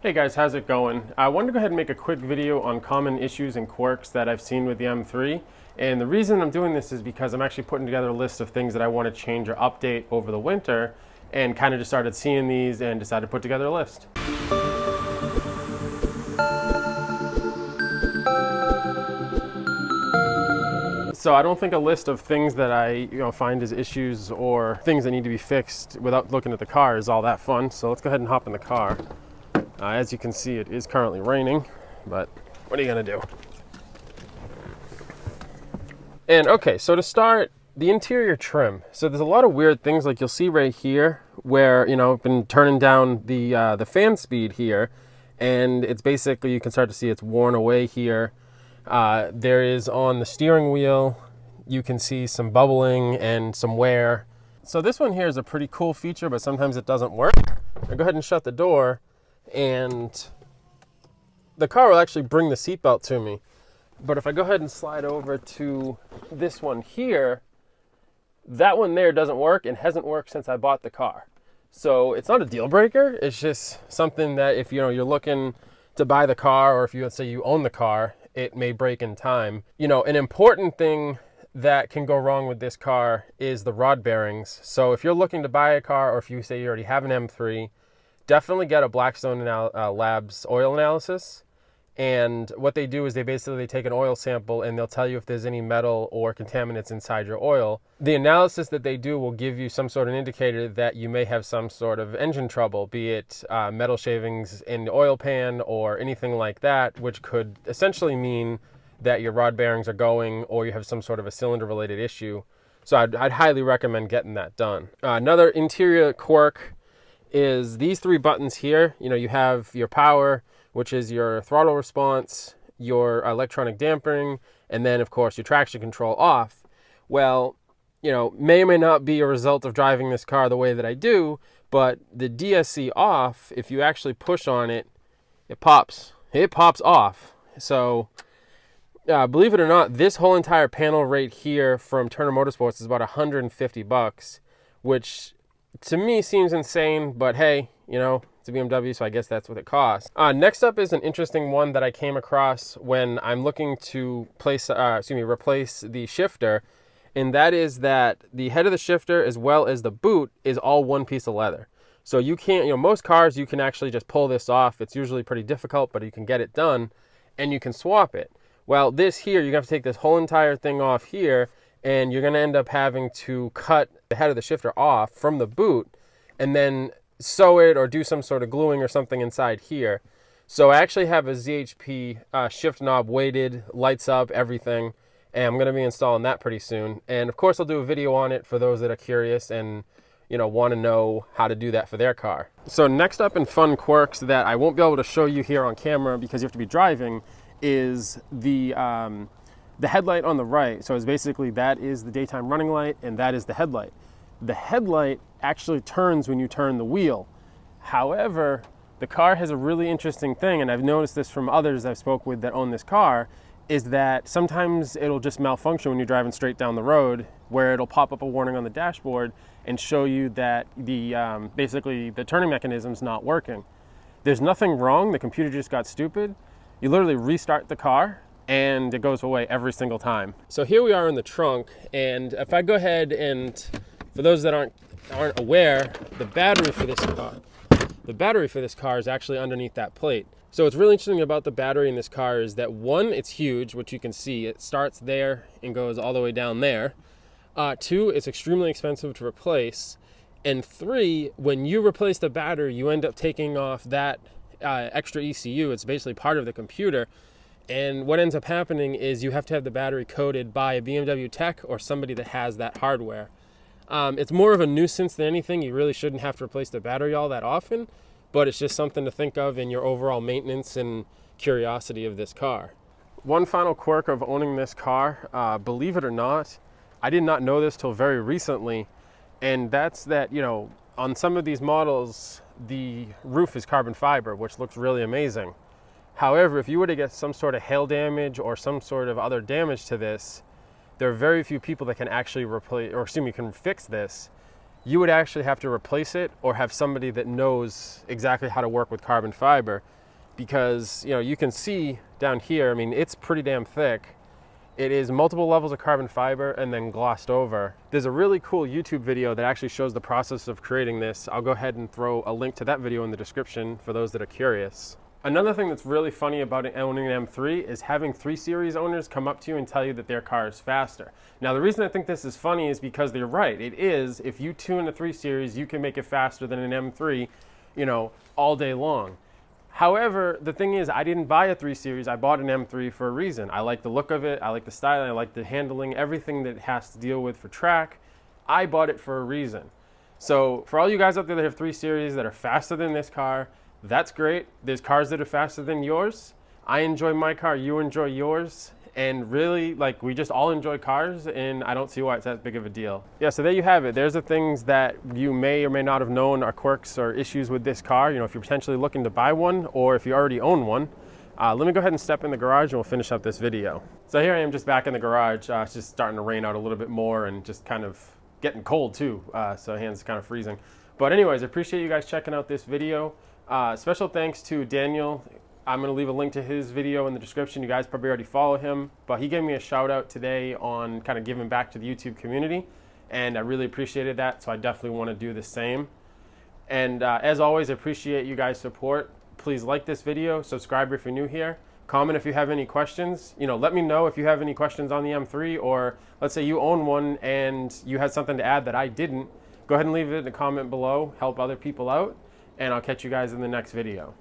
Hey guys, how's it going? I wanted to go ahead and make a quick video on common issues and quirks that I've seen with the M3. And the reason I'm doing this is because I'm actually putting together a list of things that I want to change or update over the winter, and kind of just started seeing these and decided to put together a list. So I don't think a list of things that I find as issues or things that need to be fixed without looking at the car is all that fun. So let's go ahead and hop in the car. As you can see, it is currently raining, but what are you gonna do? And okay, so to start, the interior trim. So there's a lot of weird things, like you'll see right here where, I've been turning down the fan speed here, and it's basically, you can start to see it's worn away here. There is on the steering wheel, you can see some bubbling and some wear. So this one here is a pretty cool feature, but sometimes it doesn't work. I'll go ahead and shut the door, and the car will actually bring the seatbelt to me. But if I go ahead and slide over to this one here, that one there doesn't work and hasn't worked since I bought the car. So it's not a deal breaker. It's just something that if you're looking to buy the car, or if let's say you own the car, it may break in time. An important thing that can go wrong with this car is the rod bearings. So if you're looking to buy a car, or if you say you already have an M3, definitely get a Blackstone Labs oil analysis. And what they do is they basically take an oil sample and they'll tell you if there's any metal or contaminants inside your oil. The analysis that they do will give you some sort of indicator that you may have some sort of engine trouble, be it metal shavings in the oil pan or anything like that, which could essentially mean that your rod bearings are going, or you have some sort of a cylinder related issue. So I'd highly recommend getting that done. Another interior quirk is these three buttons here. You have your power, which is your throttle response, your electronic damping, and then of course your traction control off. Well, may or may not be a result of driving this car the way that I do, but the DSC off, if you actually push on it, it pops off. So believe it or not, this whole entire panel right here from Turner Motorsports is about $150, which to me seems insane, but hey, it's a BMW, so I guess that's what it costs. Next up is an interesting one that I came across when I'm looking to replace the shifter, and that is that the head of the shifter as well as the boot is all one piece of leather. So you can't, most cars you can actually just pull this off. It's usually pretty difficult, but you can get it done and you can swap it. Well, this here, you're gonna have to take this whole entire thing off here, and you're gonna end up having to cut the head of the shifter off from the boot and then sew it or do some sort of gluing or something inside here. So I actually have a ZHP shift knob weighted, lights up, everything, and I'm going to be installing that pretty soon. And of course I'll do a video on it for those that are curious and want to know how to do that for their car. So next up in fun quirks that I won't be able to show you here on camera because you have to be driving is the headlight on the right. So it's basically, that is the daytime running light and that is the headlight. The headlight actually turns when you turn the wheel. However, the car has a really interesting thing, and I've noticed this from others I've spoke with that own this car, is that sometimes it'll just malfunction when you're driving straight down the road, where it'll pop up a warning on the dashboard and show you that basically the turning mechanism's not working. There's nothing wrong, the computer just got stupid. You literally restart the car and it goes away every single time. So here we are in the trunk, and if I go ahead and, for those that aren't aware, the battery for this car is actually underneath that plate. So what's really interesting about the battery in this car is that, one, it's huge, which you can see. It starts there and goes all the way down there. Two, it's extremely expensive to replace. And three, when you replace the battery, you end up taking off that extra ECU. It's basically part of the computer. And what ends up happening is you have to have the battery coded by a BMW tech or somebody that has that hardware. It's more of a nuisance than anything. You really shouldn't have to replace the battery all that often, but it's just something to think of in your overall maintenance and curiosity of this car. One final quirk of owning this car, believe it or not, I did not know this till very recently, and that's that, on some of these models, the roof is carbon fiber, which looks really amazing. However, if you were to get some sort of hail damage or some sort of other damage to this, there are very few people that can actually can fix this. you would actually have to replace it or have somebody that knows exactly how to work with carbon fiber, because, you know, you can see down here, I mean, it's pretty damn thick. It is multiple levels of carbon fiber and then glossed over. There's a really cool YouTube video that actually shows the process of creating this. I'll go ahead and throw a link to that video in the description for those that are curious. Another thing that's really funny about owning an M3 is having 3 Series owners come up to you and tell you that their car is faster. Now, the reason I think this is funny is because they're right. It is. If you tune a 3 Series, you can make it faster than an M3, you know, all day long. However, the thing is, I didn't buy a 3 Series. I bought an M3 for a reason. I like the look of it. I like the style. I like the handling, everything that it has to deal with for track. I bought it for a reason. So for all you guys out there that have 3 Series that are faster than this car, that's great. There's cars that are faster than yours. I enjoy my car. You enjoy yours. And really, like, we just all enjoy cars, and I don't see why it's that big of a deal. Yeah, so there you have it. There's the things that you may or may not have known are quirks or issues with this car. You know, if you're potentially looking to buy one, or if you already own one. Let me go ahead and step in the garage and we'll finish up this video. So here I am just back in the garage. It's just starting to rain out a little bit more and just kind of getting cold too. So hands are kind of freezing. But anyways, I appreciate you guys checking out this video. Special thanks to Daniel. I'm going to leave a link to his video in the description. You guys probably already follow him, but he gave me a shout out today on kind of giving back to the YouTube community, and I really appreciated that, so I definitely want to do the same. And as always, I appreciate you guys' support. Please like this video, subscribe if you're new here, comment if you have any questions. You know, let me know if you have any questions on the M3, or let's say you own one and you had something to add that I didn't. Go ahead and leave it in the comment below, help other people out, and I'll catch you guys in the next video.